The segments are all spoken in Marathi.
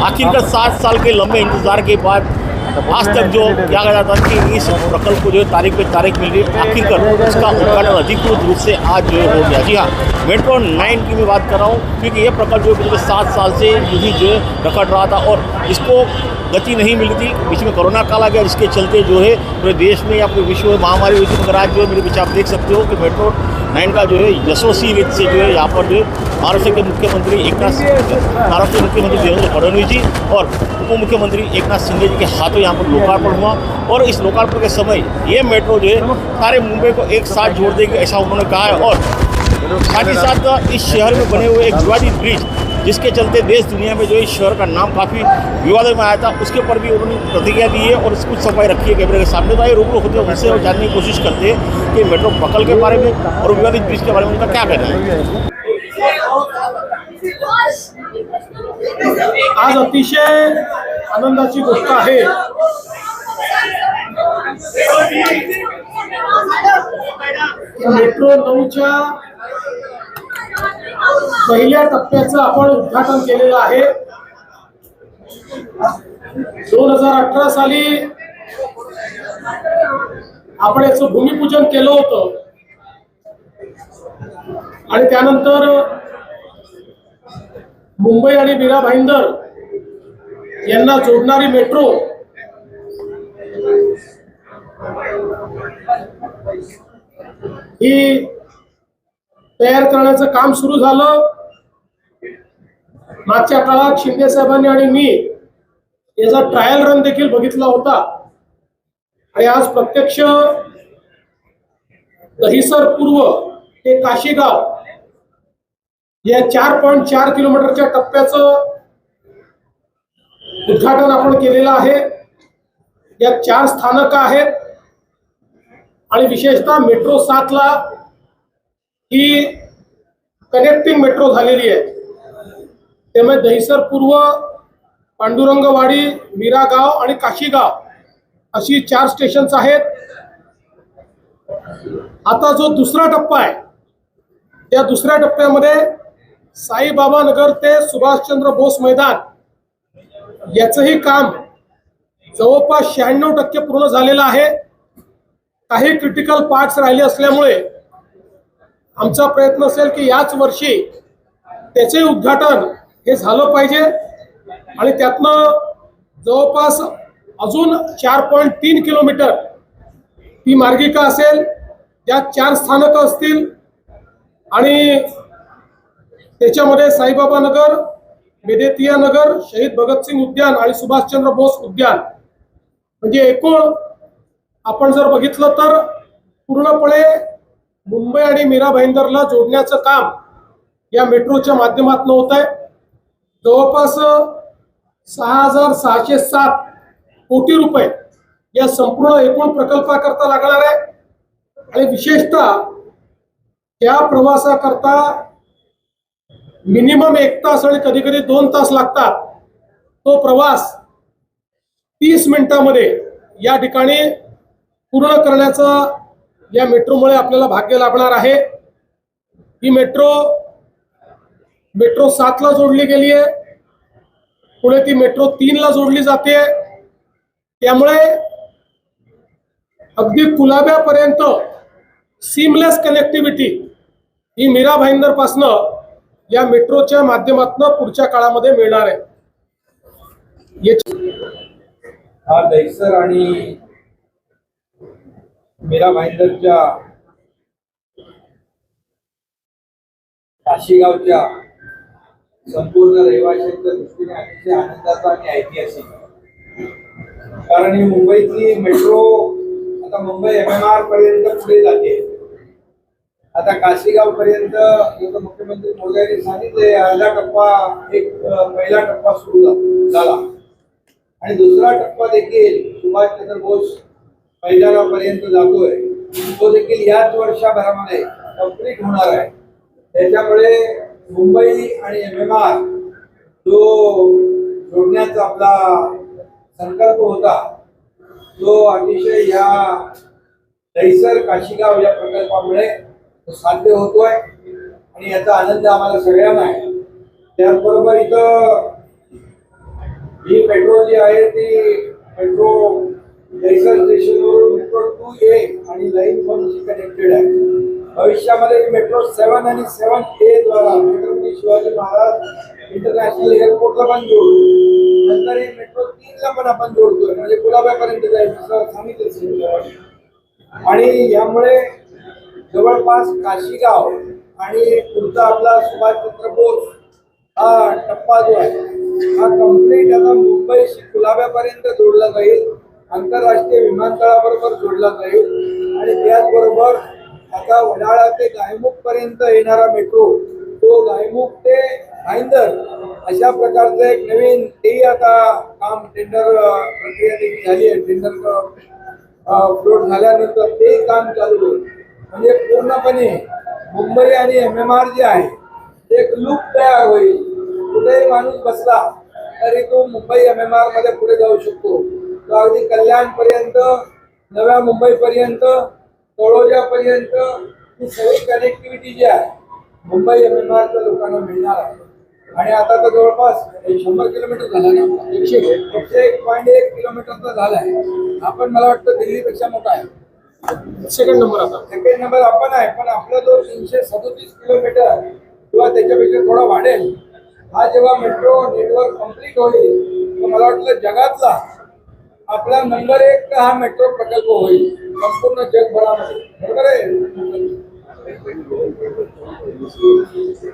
आखिरकार 7 साल के लंबे इंतजार के बाद आज तक जो क्या कहा जाता है कि इस प्रकल्प को जो है तारीख पे तारीख मिल रही है, आखिरकार उसका उद्घाटन अधिकृत रूप से आज जो है हो गया। जी हाँ, मेट्रो 9 की मैं बात कर रहा हूँ, क्योंकि ये प्रकल्प जो है 7 साल से यही जो है रखड़ रहा था और इसको गति नहीं मिली थी। बीच में कोरोना काल आ गया, जिसके चलते जो है पूरे देश में या पूरे विश्व में महामारी हुई थी। मगर आज जो है मेरे पीछे आप देख सकते हो कि मेट्रो 9 का जो है यशस्वी रीत से जो है यहाँ पर जो है महाराष्ट्र के मुख्यमंत्री महाराष्ट्र के मुख्यमंत्री देवेंद्र फडणवीस जी और उप मुख्यमंत्री एकनाथ शिंदे जी के हाथों यहाँ पर लोकार्पण हुआ। और इस लोकार्पण के समय ये मेट्रो जो है सारे मुंबई को एक साथ जोड़ देगी, ऐसा उन्होंने कहा है। और साथ ही साथ इस शहर में बने हुए एक विवादित ब्रिज, जिसके चलते देश दुनिया में जो इस शहर का नाम काफ़ी विवाद में आया था, उसके ऊपर भी उन्होंने प्रतिक्रिया दी है और कुछ सफाई रखी है कैमरे के सामने। तो आइए रूबरू होते हैं उनसे और जानने की कोशिश करते हैं कि मेट्रो प्रकल्प के बारे में और विवादित ब्रिज के बारे में उनका क्या कहना है। आज अतिशय आनंदाची गोष्ट आहे। मेट्रो 9च्या पहिल्या टप्प्याचं आपण उद्घाटन केलेलं आहे। 2018 साली आपण याचं भूमिपूजन केलं होतं आणि त्यानंतर मुंबई आणि मीरा भाईंदर यांना जोडणारी मेट्रो ही तयार करण्याचं काम सुरू झालं। मागच्या काळात शिंदे साहेबांनी आणि मी याचा ट्रायल रन देखील बघितला होता आणि आज प्रत्यक्ष दहिसर पूर्व ते काशीगाव या 4.4 किलोमीटरच्या टप्प्याचं उद्घाटन आपण केलेलं आहे। यात 4 स्थानक आहेत आणि विशेषतः मेट्रो 7 ला ही कनेक्टिंग मेट्रो झालेली आहे। त्यामुळे दहिसर पूर्व, पांडुरंगवाडी, मीरागाव आणि काशीगाव अशी 4 स्टेशन्स आहेत। आता जो दुसरा टप्पा आहे, त्या दुसऱ्या टप्प्यामध्ये साईबाबा नगर ते सुभाषचंद्र बोस मैदान याचंही काम जवळपास 96% पूर्ण झालेलं आहे। काही क्रिटिकल पार्ट्स राहिले असल्यामुळे आमचा प्रयत्न असेल की याच वर्षी त्याचे उद्घाटन हे झालं पाहिजे आणि त्यातनं जवळपास अजून 4.3 किलोमीटर ही मार्गिका असेल, त्यात 4 स्थानकं असतील आणि त्याच्यामध्ये साईबाबा नगर, मेदेतिया नगर, शहीद भगतसिंग उद्यान आणि सुभाषचंद्र बोस उद्यान, म्हणजे एकूण आपण जर बघितलं तर पूर्णपणे मुंबई आणि मीरा भाईंदरला जोडण्याचं काम या मेट्रोच्या माध्यमातून होत आहे। जवळपास 6,607 कोटी रुपये या संपूर्ण एकूण प्रकल्पाकरता लागणार आहे आणि विशेषतः त्या प्रवासाकरता मिनिमम 1 तास आणि कधी कधी 2 तास लागतात। तो प्रवास 30 मिनिटांमध्ये या ठिकाणी पूर्ण करण्याचा या मेट्रोमुळे आपल्याला भाग्य लाभणार आहे। ही मेट्रो 7 ला जोडली गेली आहे, पुढे ती मेट्रो 3 ला जोडली जाते। त्यामुळे अगदी कुलाब्यापर्यंत सीमलेस कनेक्टिव्हिटी ही मीरा भाईंदर पासनं या मेट्रोच्या माध्यमातून पुढच्या काळामध्ये मिळणार आहे। हा दहिसर आणि मीरा भाईंदरच्या काशीगावच्या संपूर्ण रहिवाशांच्या दृष्टीने अतिशय आनंदाचा आणि ऐतिहासिक, कारण ही मुंबईतली मेट्रो आता मुंबई MMR पर्यंत पुढे जाते। आता काशीगाव पर्यंत जसं मुख्यमंत्री मोदयांनी सांगितले, अर्धा टप्पा पहिला टप्पा सुरू झाला आणि दुसरा टप्पा देखील सुभाषचंद्र बोस मैदानापर्यंत जातोय, तो देखील याच वर्षभरामध्ये कंप्लीट होणार आहे। त्याच्यामुळे मुंबई आणि MMR जो जोडण्याचा आपला संकल्प होता, तो अतिशय या दहिसर काशीगाव या प्रकल्पामुळे साध्य होतोय आणि याचा आनंद आम्हाला सगळ्यांना आहे। त्याचबरोबर इथं ही मेट्रो जी आहे ती मेट्रो दहिसर स्टेशनवरून मेट्रो 2A आणि लाईन 1 शी कनेक्टेड आहे. भविष्यामध्ये मेट्रो 7 आणि 7A द्वारा छत्रपती शिवाजी महाराज इंटरनॅशनल एअरपोर्टला पण जोडू. नंतर ही मेट्रो 3 ला पण आपण जोडतोय, म्हणजे कुलाब्यापर्यंत जाईल असं सांगितलं. आणि यामुळे जवळपास काशीगाव आणि पुढचा आपला सुभाषचंद्र बोस हा टप्पा जो आहे हा कंप्लीट आता मुंबईशी कुलाब्यापर्यंत जोडला जाईल, आंतरराष्ट्रीय विमानतळाबरोबर जोडला जाईल आणि त्याचबरोबर आता वडाळा ते गायमुख पर्यंत येणारा मेट्रो तो गायमुख ते भाईंदर अशा प्रकारचं एक नवीन तेही आता काम टेंडर प्रक्रिया देखील झाली आहे. टेंडर फ्लोट झाल्यानंतर ते काम चालू होईल. म्हणजे पूर्णपणे मुंबई आणि MMR जे आहे एक लूप तयार होईल. कुठेही माणूस बसला तरी तो मुंबई MMR मध्ये पुढे जाऊ शकतो. तो अगदी कल्याण पर्यंत, नव्या मुंबई पर्यंत, तळोजा पर्यंत ही सगळी कनेक्टिव्हिटी जी आहे मुंबई MMR च्या लोकांना मिळणार आहे. आणि आता तर जवळपास 100 किलोमीटर झाला ना, 101.1 किलोमीटरचा झाला आहे. आपण मला वाटतं दिल्लीपेक्षा मोठा आहे. सेकंड नंबर आता. सेकंड नंबर आपण आहे, पण आपला जो 337 किलोमीटर किंवा त्याच्यापेक्षा थोडा वाढेल, हा जेव्हा मेट्रो नेटवर्क कम्प्लीट होईल तर मला वाटतं जगातला आपला नंबर 1 हा मेट्रो प्रकल्प होईल संपूर्ण जगभरामध्ये. बरोबर आहे.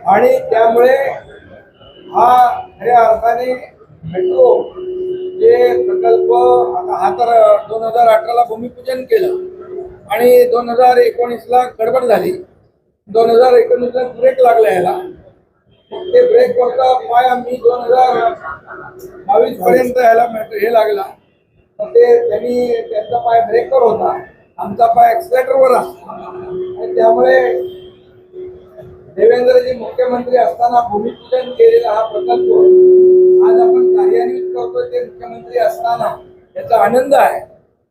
आणि त्यामुळे हा खऱ्या अर्थाने मेट्रो जे प्रकल्प आता हा तर 2018ला भूमिपूजन केलं आणि 2019ला गडबड झाली. 2019ला ब्रेक लागला याला. ते ब्रेक वरचा पाय आम्ही 2022 पर्यंत याला हे लागला. ते त्यांनी त्यांचा पाय ब्रेकवर होता, आमचा पाय एक्सलेटरवर असतो. आणि त्यामुळे देवेंद्रजी मुख्यमंत्री असताना भूमिपूजन केलेला हा प्रकल्प आज आपण कार्यान्वित करतोय. ते मुख्यमंत्री असताना याचा आनंद आहे.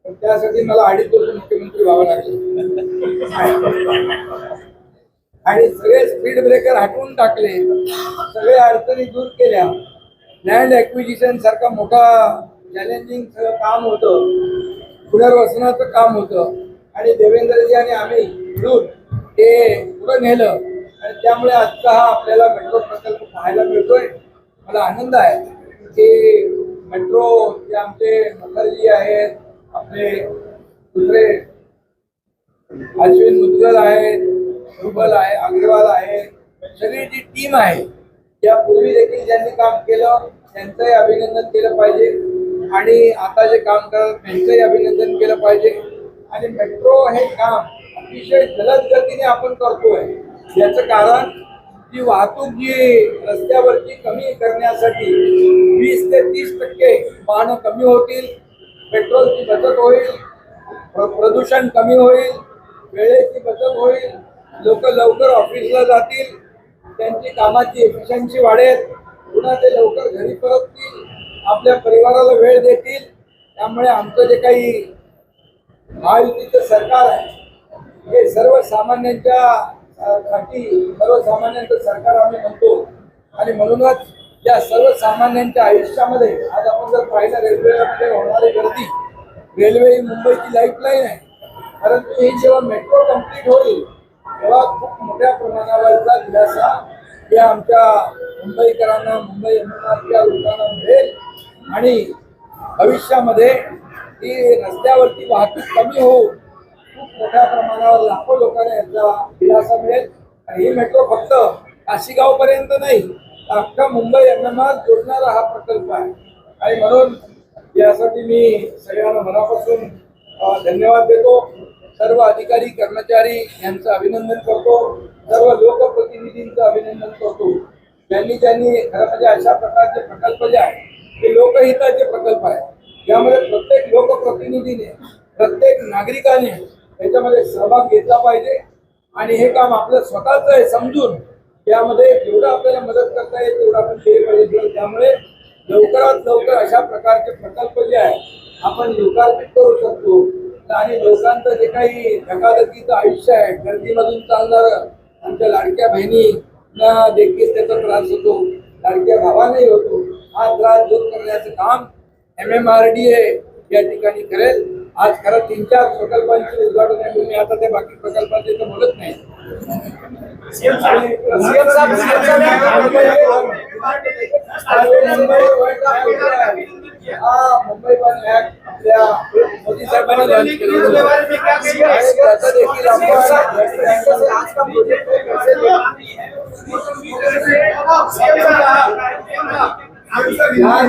पण त्यासाठी मला 2.5 वर्ष मुख्यमंत्री व्हावं लागले आणि सगळे स्पीड ब्रेकर हटवून टाकले, सगळे अडचणी दूर केल्या. लँड ॲक्विजिशन सारखा मोठा चॅलेंजिंग सगळं काम होतं, पुनर्वसनाचं काम होतं आणि देवेंद्रजी आणि आम्ही मिळून ते पुढे नेलं आणि त्यामुळे आजचा हा आपल्याला मेट्रो प्रकल्प पाहायला मिळतोय. मला आनंद आहे की मेट्रो जे आमचे मुखर्जी आहेत, आपले दुसरे अश्विन मुद्गल आहेत, रुबल आहे, अग्रवाल आहे, सगळी जी टीम आहे यापूर्वी देखील ज्यांनी काम केलं त्यांचंही अभिनंदन केलं पाहिजे आणि आता जे काम करत त्यांचंही अभिनंदन केलं पाहिजे. आणि मेट्रो हे काम अतिशय जलद गतीने आपण करतोय. याचं कारण जी वाहतूक जी रस्त्यावरची कमी करण्यासाठी 20 ते 30% वाहनं कमी होतील, पेट्रोलची बचत होईल, प्रदूषण कमी होईल, वेळेची बचत होईल, लोक लवकर ऑफिसला जातील, त्यांची कामाची एफिशियन्सी वाढेल, पुन्हा ते लवकर घरी परततील, आपल्या परिवाराला वेळ देतील. त्यामुळे आमचं जे काही महायुतीचं सरकार आहे हे सर्वसामान्यांच्या साठी सर्वसामान्यांचं सरकार आम्ही म्हणतो. आणि म्हणूनच या सर्वसामान्यांच्या आयुष्यामध्ये आज आपण जर पाहिलं रेल्वेमध्ये होणारी गर्दी, रेल्वे ही मुंबईची लाईफलाईन आहे. परंतु ही जेव्हा मेट्रो कम्प्लीट होईल तेव्हा खूप मोठ्या प्रमाणावरचा दिलासा या आमच्या मुंबईकरांना, मुंबई MMRच्या लोकांना मिळेल आणि भविष्यामध्ये ही रस्त्यावरती वाहतूक कमी होऊन खूप मोठ्या प्रमाणावर लाखो लोकांना याचा दिलासा मिळेल. आणि ही मेट्रो फक्त काशीगाव पर्यंत नाही, अख्खा मुंबई MMR जोडणारा हा प्रकल्प आहे. आणि म्हणून यासाठी मी सगळ्यांना मनापासून धन्यवाद देतो. सर्व अधिकारी कर्मचारी यांचं अभिनंदन करतो, सर्व लोकप्रतिनिधींचं अभिनंदन करतो. ज्यांनी खरं म्हणजे अशा प्रकारचे प्रकल्प जे आहेत ते लोकहिताचे प्रकल्प आहेत. यामध्ये प्रत्येक लोकप्रतिनिधीने, प्रत्येक नागरिकाने याच्यामध्ये सहभाग घेतला पाहिजे आणि हे काम आपलं स्वतःचं आहे समजून यामध्ये जेवढं आपल्याला मदत करता येईल तेवढं आपण केलं पाहिजे. त्यामुळे लवकरात लवकर अशा प्रकारचे प्रकल्प जे आहेत आपण लोकार्पित करू शकतो आणि लोकांचं जे काही धकाधकीचं आयुष्य आहे, गर्दीमधून चालणारं, आमच्या लाडक्या बहिणींना देखील त्याचा त्रास होतो, लाडक्या भावांनाही होतो. हा त्रास दूर करण्याचं काम MMRDA या ठिकाणी करेल. आज खरं 3-4 प्रकल्पांचे उद्घाटन आहे. मी आता त्या बाकी प्रकल्पांचे तर बोलत नाही. मुंबई वन ऍक्ट आपल्या मोदी साहेबांनी लॉन्च केलेलं आहे. त्याचा देखील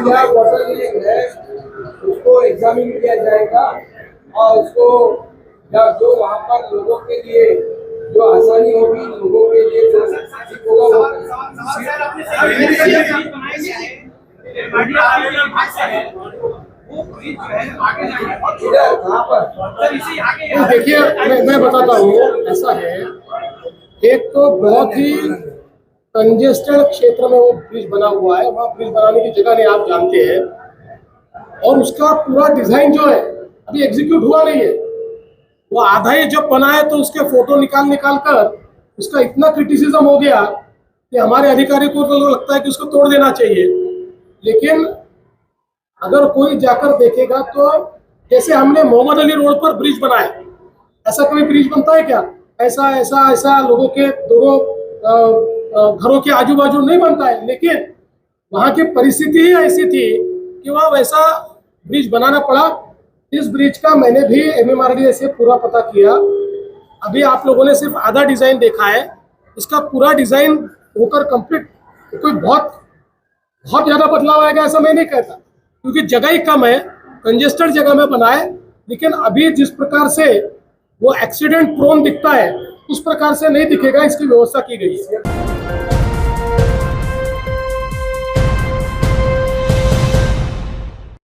क्या वाटर है उसको एग्जामिन किया जाएगा और उसको या जो वहाँ पर लोगों के लिए जो आसानी होगी, लोगों के लिए जो ठीक होगा वो इधर कहाँ पर देखिए मैं बताता हूँ, ऐसा है, एक तो बहुत ही कंजेस्टेड क्षेत्र में वो ब्रिज बना हुआ है, वहाँ ब्रिज बनाने की जगह नहीं, आप जानते हैं, और उसका पूरा डिजाइन जो है अभी एग्जीक्यूट हुआ नहीं है। वो आधा ही जब बना है तो उसके फोटो निकाल कर उसका इतना क्रिटिसिज्म हो गया कि हमारे अधिकारी को तो लगता है कि उसको तोड़ देना चाहिए। लेकिन अगर कोई जाकर देखेगा तो जैसे हमने मोहम्मद अली रोड पर ब्रिज बनाया, ऐसा कोई ब्रिज बनता है क्या? ऐसा ऐसा ऐसा लोगों के दोनों घरों के आजू बाजू नहीं बनता है। लेकिन वहाँ की परिस्थिति ही ऐसी थी कि वहाँ वैसा ब्रिज बनाना पड़ा। इस ब्रिज का मैंने भी MMRDA से पूरा पता किया। अभी आप लोगों ने सिर्फ आधा डिजाइन देखा है, इसका पूरा डिजाइन होकर कंप्लीट कोई बहुत ज्यादा बदलाव आएगा ऐसा मैं नहीं कहता, क्योंकि जगह ही कम है, कंजेस्टेड जगह में बना है। लेकिन अभी जिस प्रकार से वो एक्सीडेंट प्रोन दिखता है उस प्रकार से नहीं दिखेगा, इसकी व्यवस्था की गई है।